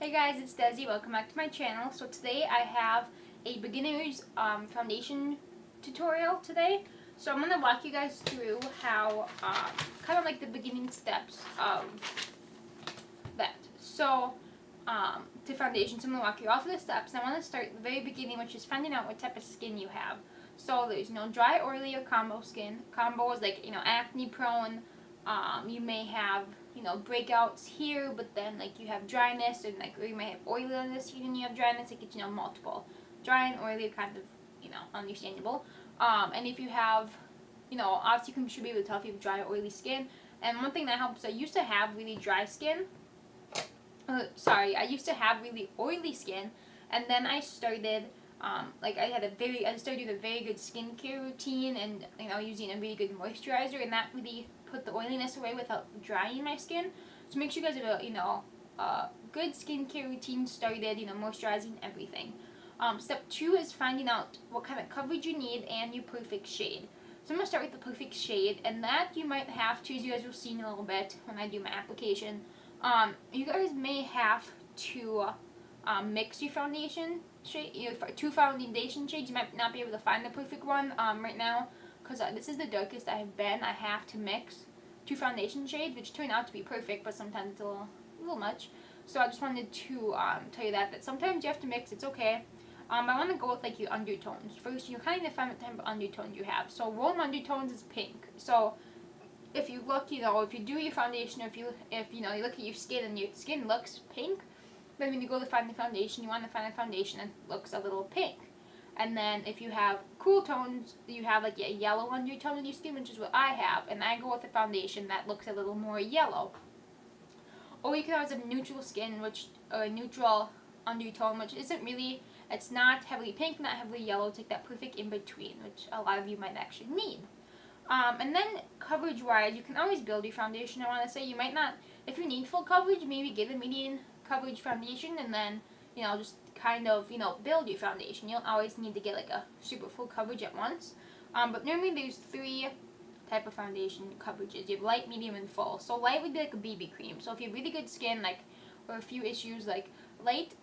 Hey guys, it's Desi. Welcome back to my channel. So today I have a beginner's foundation tutorial today. So I'm going to walk you guys through how, kind of like the beginning steps of that. So to foundation, so I'm going to walk you all through the steps. I want to start at the very beginning, which is finding out what type of skin you have. So there's dry, oily, or combo skin. Combo is like, acne prone. You may have breakouts here, but then like you have dryness, and like, or you may have oily on this here and you have dryness. Like it's multiple. Dry and oily are kind of understandable. And if you have obviously you should be able to tell if you have dry or oily skin. And one thing that helps, I used to have really dry skin. I used to have really oily skin, and then I started I started doing a very good skincare routine, and using a really good moisturizer, and that really put the oiliness away without drying my skin. So make sure you guys have a good skincare routine started, moisturizing everything. Step 2 is finding out what kind of coverage you need and your perfect shade. So I'm going to start with the perfect shade, and that you might have to, as you guys will see in a little bit when I do my application. You guys may have to mix your foundation shade, two foundation shades. You might not be able to find the perfect one right now, because this is the darkest I have been. I have to mix two foundation shades, which turn out to be perfect, but sometimes it's a little much. So I just wanted to tell you that sometimes you have to mix. It's okay. I want to go with like your undertones. First, you kind of find what type of undertones you have. So warm undertones is pink. So if you look, if you do your foundation, if you look at your skin and your skin looks pink, then when you go to find the foundation, you want to find a foundation that looks a little pink. And then if you have cool tones, you have like a yellow undertone in your skin, which is what I have, and I go with a foundation that looks a little more yellow. Or you can always have neutral skin, which neutral undertone, which isn't really, it's not heavily pink, not heavily yellow. It's like that perfect in between, which a lot of you might actually need. And then coverage-wise, you can always build your foundation. I want to say you might not, if you need full coverage, maybe get a medium coverage foundation, and then just kind of build your foundation. You don't always need to get like a super full coverage at once. But normally there's 3 type of foundation coverages. You have light, medium, and full. So light would be like a BB cream. So if you have really good skin, like, or a few issues, like light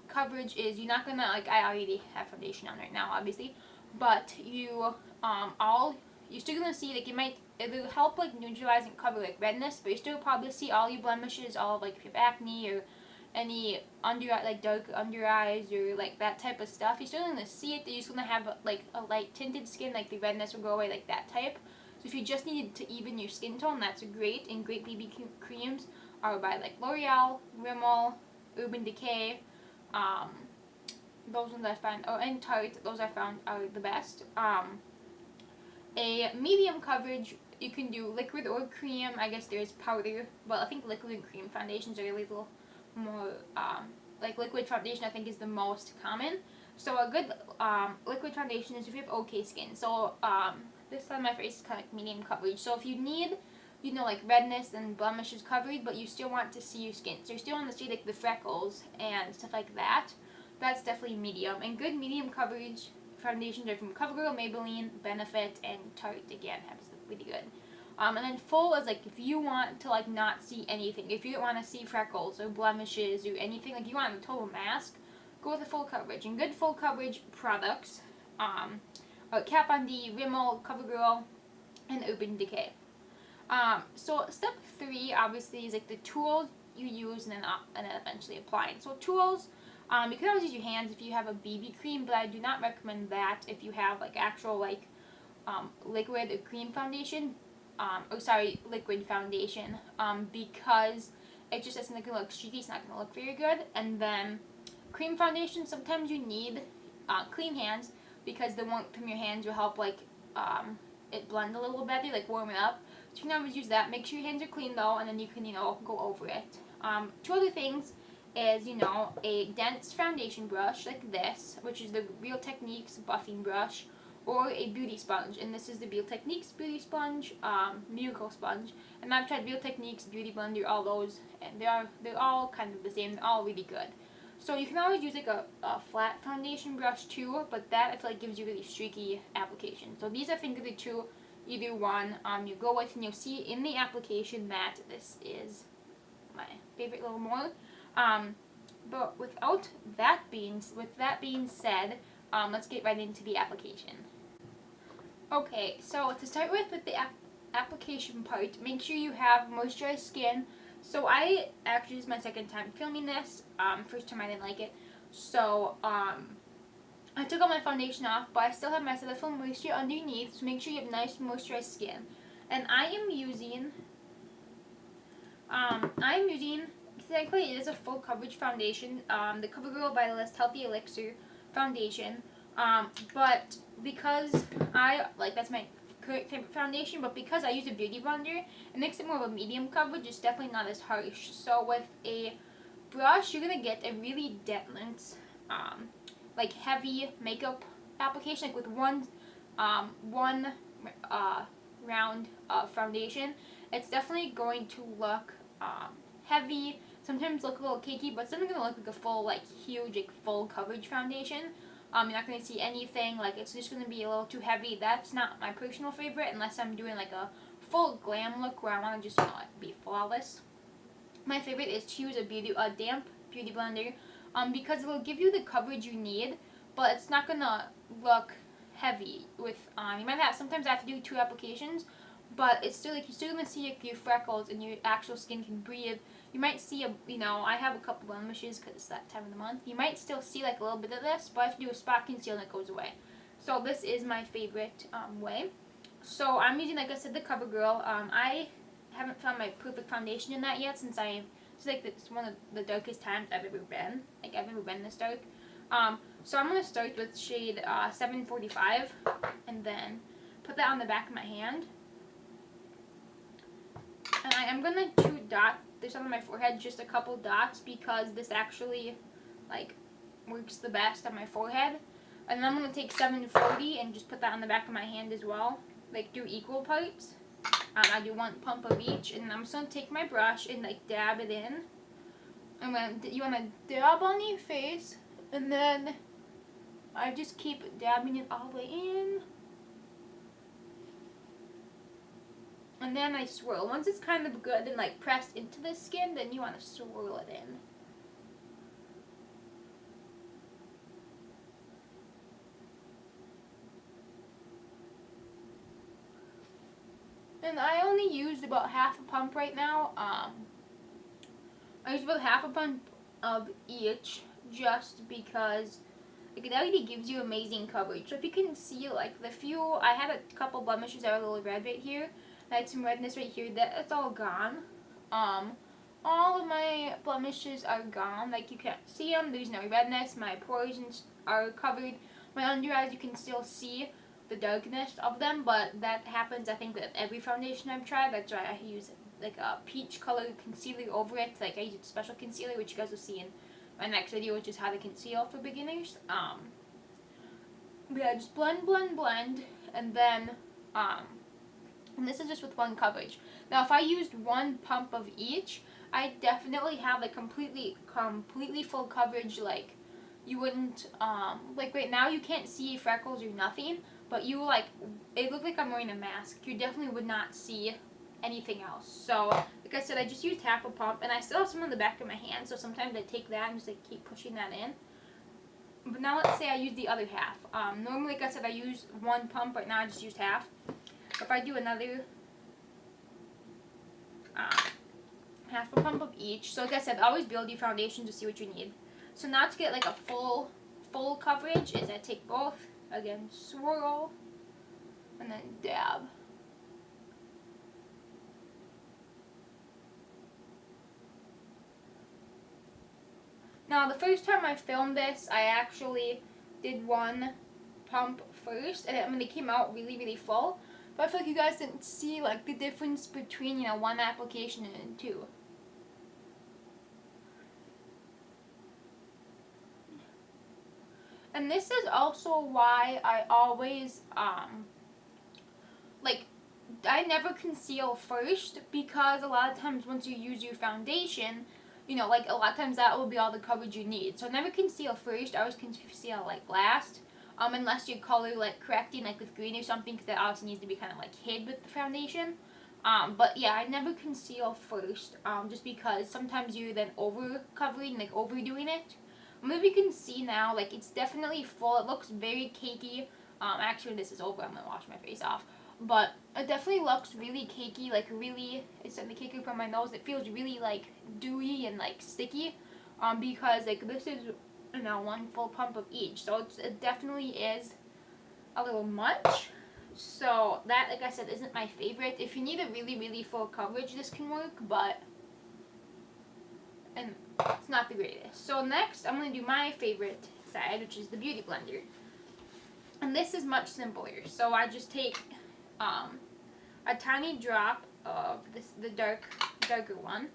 coverage is, you're not gonna, like, I already have foundation on right now, obviously, but you're still gonna see, like, it'll help like neutralize and cover like redness, but you still probably see all your blemishes, all of like if you have acne or any dark under eyes or like that type of stuff. You're still gonna see it. You're just gonna have like a light tinted skin, like the redness will go away, like that type. So if you just needed to even your skin tone, that's great. And great BB creams are by like L'Oreal, Rimmel, Urban Decay. Those ones I find, and Tarte. Those I found are the best. A medium coverage, you can do liquid or cream. I guess there's powder, but I think liquid and cream foundations are a little more, like liquid foundation I think is the most common. So a good liquid foundation is if you have okay skin. So this side of my face is kind of like medium coverage. So if you need, like redness and blemishes covered, but you still want to see your skin, so you still want to see like the freckles and stuff like that, that's definitely medium. And good medium coverage foundations are from CoverGirl, Maybelline, Benefit, and Tarte. Again, have really good. And then full is like if you want to like not see anything, if you don't want to see freckles or blemishes or anything, like you want a total mask, go with a full coverage. And good full coverage products are Kat Von D, Rimmel, CoverGirl, and Urban Decay. So step 3 obviously is like the tools you use and then eventually applying. So tools. You can always use your hands if you have a BB cream, but I do not recommend that if you have like actual like liquid or cream foundation. Liquid foundation. Because it just isn't going to look streaky. It's not going to look very good. And then cream foundation, sometimes you need clean hands because the warmth from your hands will help like it blend a little better, like warm it up. So you can always use that. Make sure your hands are clean though, and then you can go over it. 2 other things is, a dense foundation brush like this, which is the Real Techniques buffing brush, or a beauty sponge. And this is the Real Techniques beauty sponge, Miracle sponge. And I've tried Real Techniques, Beauty Blender, all those, and they're all kind of the same. They're all really good. So you can always use like a flat foundation brush too, but that I feel like gives you really streaky application. So these I think are the 2, either one you go with, and you'll see in the application that this is my favorite little more. But with that being said, let's get right into the application. Okay, so to start with the application part, make sure you have moisturized skin. So I actually, this is my second time filming this. First time I didn't like it. So I took all my foundation off, but I still have my Cetaphil moisture underneath. So make sure you have nice moisturized skin. And I am using, technically it is a full coverage foundation. The CoverGirl Vitalist Healthy Elixir foundation. But because that's my current favorite foundation, but because I use a beauty blender, it makes it more of a medium coverage. It's definitely not as harsh. So with a brush, you're gonna get a really dense, heavy makeup application, like with one round of foundation. It's definitely going to look heavy. Sometimes look a little cakey, but it's not gonna look like a full, huge, full coverage foundation. You're not going to see anything, it's just going to be a little too heavy. That's not my personal favorite unless I'm doing a full glam look where I want to just, be flawless. My favorite is to use a damp beauty blender because it will give you the coverage you need, but it's not going to look heavy with, you might have, sometimes I have to do 2 applications, but it's still, you're still going to see your freckles and your actual skin can breathe. You might see I have a couple blemishes because it's that time of the month. You might still see a little bit of this, but I have to do a spot conceal and it goes away. So this is my favorite way. So I'm using, like I said, the CoverGirl. I haven't found my perfect foundation in that yet since it's one of the darkest times I've ever been. I've never been this dark. So I'm going to start with shade 745 and then put that on the back of my hand. And I am going to dot this on my forehead, just a couple dots, because this actually, works the best on my forehead. And then I'm going to take 740 and just put that on the back of my hand as well, do equal parts. I do 1 pump of each, and I'm just going to take my brush and, dab it in. And then you want to dab on your face, and then I just keep dabbing it all the way in. And then I swirl. Once it's kind of good and pressed into the skin, then you want to swirl it in. And I only used about half a pump right now. I used about half a pump of each just because it already gives you amazing coverage. So if you can see, I had a couple blemishes that were a little red right here. I had some redness right here. It's all gone. All of my blemishes are gone. You can't see them. There's no redness. My pores are covered. My under eyes, you can still see the darkness of them, but that happens, I think, with every foundation I've tried. That's why I use a peach color concealer over it. I use a special concealer, which you guys will see in my next video, which is how to conceal for beginners. But yeah, just blend, and then and this is just with 1 coverage. Now, if I used 1 pump of each, I definitely have completely full coverage. You wouldn't right now you can't see freckles or nothing, but you it looked like I'm wearing a mask. You definitely would not see anything else. So like I said, I just used half a pump, and I still have some on the back of my hand. So sometimes I take that and just keep pushing that in. But now let's say I use the other half. Normally, like I said, I use 1 pump. Right now, I just used half. If I do another half a pump of each, so like I said, always build your foundation to see what you need. So now to get a full coverage is I take both, again, swirl, and then dab. Now the first time I filmed this, I actually did 1 pump first, and it came out really full. But I feel like you guys didn't see the difference between 1 application and 2. And this is also why I always I never conceal first, because a lot of times once you use your foundation, a lot of times that will be all the coverage you need. So I never conceal first. I always conceal last. Unless you're color correcting with green or something, because that obviously needs to be kind of hid with the foundation. But yeah, I never conceal first, just because sometimes you're then over covering, like overdoing it. Maybe you can see now, like it's definitely full. It looks very cakey. Actually, this is over. I'm gonna wash my face off. But it definitely looks really cakey, like really, it's starting to cake from my nose. It feels really like dewy and like sticky, because like this is, you know, one full pump of each. So it definitely is a little much. So that, like I said, isn't my favorite. If you need a really, really full coverage, this can work, but and it's not the greatest. So next, I'm going to do my favorite side, which is the Beauty Blender. And this is much simpler. So I just take a tiny drop of the darker one,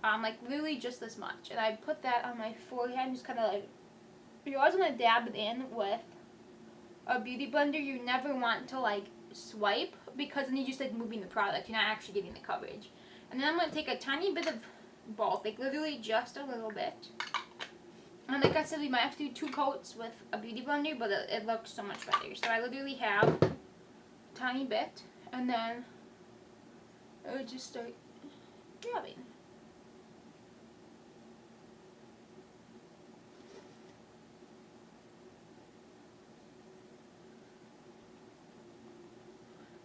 like literally just this much, and I put that on my forehead and just kind of like, you always want to dab it in with a Beauty Blender. You never want to like swipe, because then you're just like moving the product. You're not actually getting the coverage. And then I'm going to take a tiny bit of both, like literally just a little bit. And like I said, we might have to do 2 coats with a Beauty Blender, but it looks so much better. So I literally have a tiny bit, and then I would just start dabbing.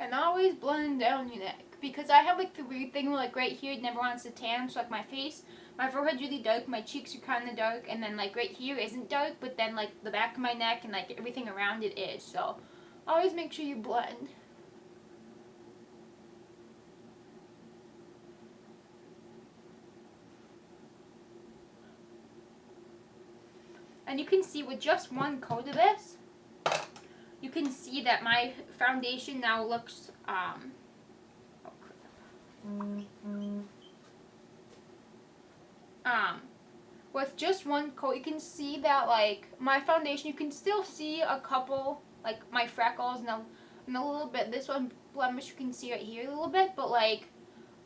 And always blend down your neck, because I have like the weird thing where like right here it never wants to tan. So like my face, my forehead's really dark, my cheeks are kind of dark, and then like right here isn't dark, but then like the back of my neck and like everything around it is. So always make sure you blend. And you can see with just one coat of this, you can see that my foundation now looks with just one coat, you can see that like my foundation, you can still see a couple, like my freckles and a little bit, this one blemish you can see right here a little bit, but like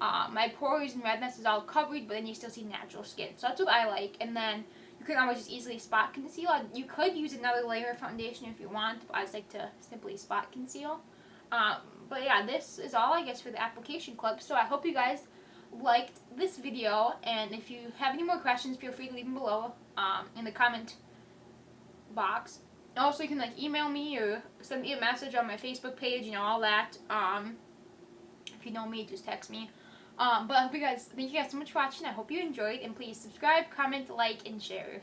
my pores and redness is all covered, but then you still see natural skin. So that's what I like. And then you can always just easily spot conceal. You could use another layer of foundation if you want, but I just like to simply spot conceal. But yeah, this is all I guess for the application clip. So I hope you guys liked this video, and if you have any more questions, feel free to leave them below in the comment box. Also, you can like email me or send me a message on my Facebook page, you know, all that. If you know me, just text me. But I hope you guys, thank you guys so much for watching. I hope you enjoyed, and please subscribe, comment, like, and share.